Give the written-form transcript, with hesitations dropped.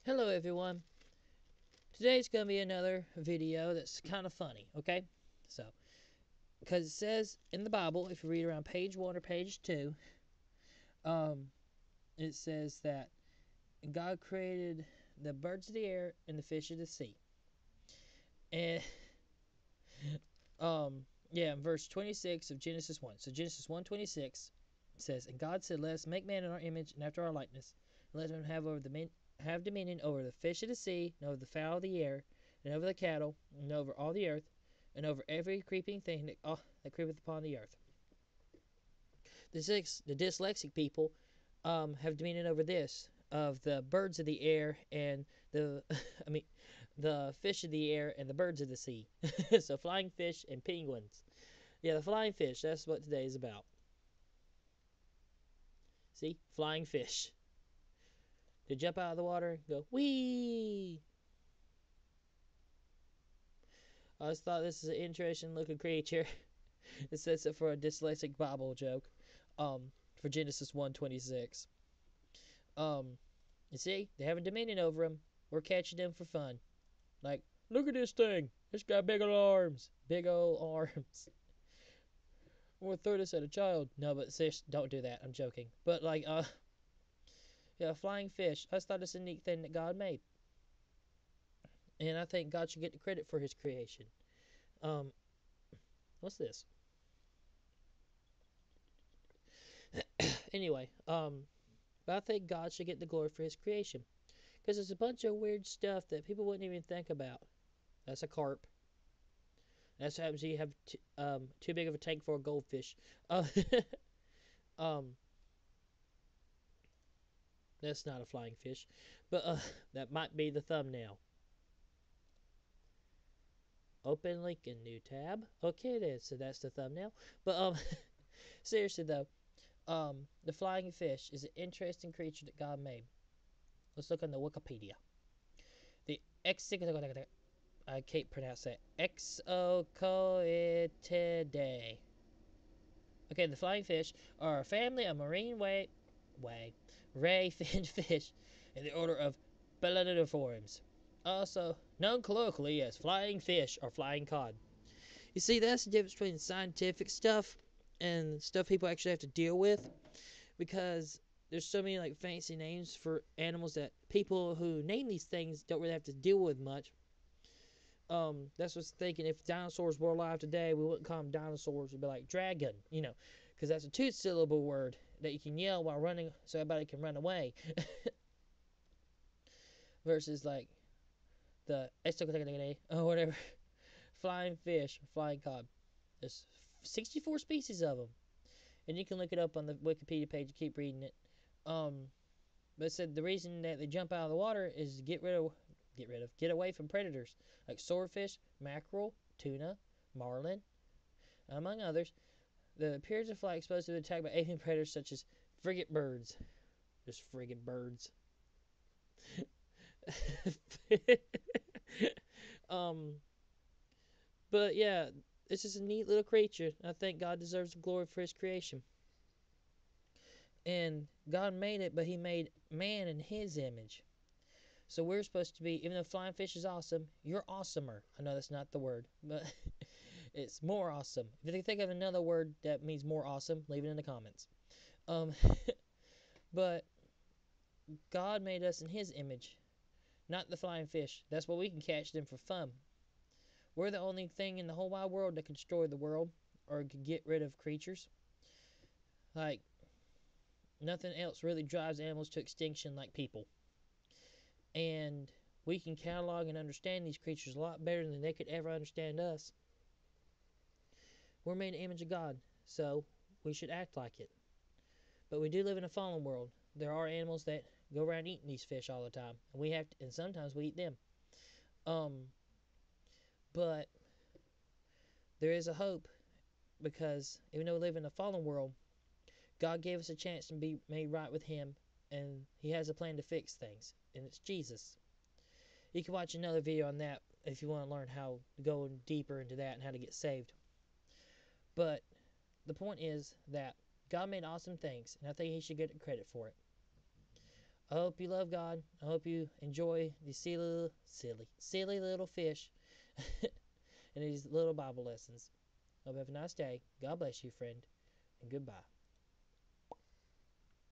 Hello everyone. Today's going to be another video that's kind of funny, okay? So, because it says in the Bible, if you read around page 1 or page 2, it says that God created the birds of the air and the fish of the sea. And, in verse 26 of Genesis 1. So Genesis 1:26 says, "And God said, let us make man in our image and after our likeness, and let him have dominion over the fish of the sea, and over the fowl of the air, and over the cattle, and over all the earth, and over every creeping thing that creepeth upon the earth." The dyslexic people have dominion over this of the birds of the air and the the fish of the air and the birds of the sea. So flying fish and penguins. Yeah, the flying fish. That's what today is about. See, flying fish. To jump out of the water and go wee. I always thought this is an interesting looking creature. It says it for a dyslexic Bible joke. For Genesis 1:26. You see, they have a dominion over them. We're catching them for fun. Like, look at this thing. It's got big old arms. Big old arms. We'll throw this at a child. No, but sis, don't do that. I'm joking. But yeah, flying fish. I just thought it's a neat thing that God made. And I think God should get the credit for his creation. What's this? Anyway, but I think God should get the glory for his creation. Because there's a bunch of weird stuff that people wouldn't even think about. That's a carp. That's what happens when you have too big of a tank for a goldfish. Um, that's not a flying fish, but that might be the thumbnail. Open link in new tab. Okay, then. So that's the thumbnail. But seriously though, the flying fish is an interesting creature that God made. Let's look on the Wikipedia. The I can't pronounce that. Exocoetidae. Okay, the flying fish are a family of marine ray finned fish in the order of Belludiformes, also known colloquially as flying fish or flying cod. You see, that's the difference between scientific stuff and stuff people actually have to deal with, because there's so many like fancy names for animals that people who name these things don't really have to deal with much. That's what's thinking. If dinosaurs were alive today, we wouldn't call them dinosaurs. We'd be like dragon, because that's a two-syllable word that you can yell while running, so everybody can run away. Versus like the or whatever, flying fish, flying cod. There's 64 species of them, and you can look it up on the Wikipedia page. Keep reading it. But it said the reason that they jump out of the water is to get away from predators like swordfish, mackerel, tuna, marlin, among others. The periods of flight exposed to the attack by avian predators such as frigate birds. Just friggin' birds. um, but yeah, it's just a neat little creature. I think God deserves the glory for his creation. And God made it, but he made man in his image. So we're supposed to be, even though flying fish is awesome, you're awesomer. I know that's not the word, but it's more awesome. If you can think of another word that means more awesome, leave it in the comments. Um, but God made us in his image, not the flying fish. That's why we can catch them for fun. We're the only thing in the whole wide world that can destroy the world or can get rid of creatures. Like, nothing else really drives animals to extinction like people. And we can catalog and understand these creatures a lot better than they could ever understand us. We're made in the image of God, so we should act like it. But we do live in a fallen world. There are animals that go around eating these fish all the time, and sometimes we eat them. But there is a hope, because even though we live in a fallen world, God gave us a chance to be made right with him, and he has a plan to fix things, and it's Jesus. You can watch another video on that if you want to learn how to go deeper into that and how to get saved. But the point is that God made awesome things, and I think he should get credit for it. I hope you love God. I hope you enjoy these silly little fish and these little Bible lessons. Hope you have a nice day. God bless you, friend, and goodbye.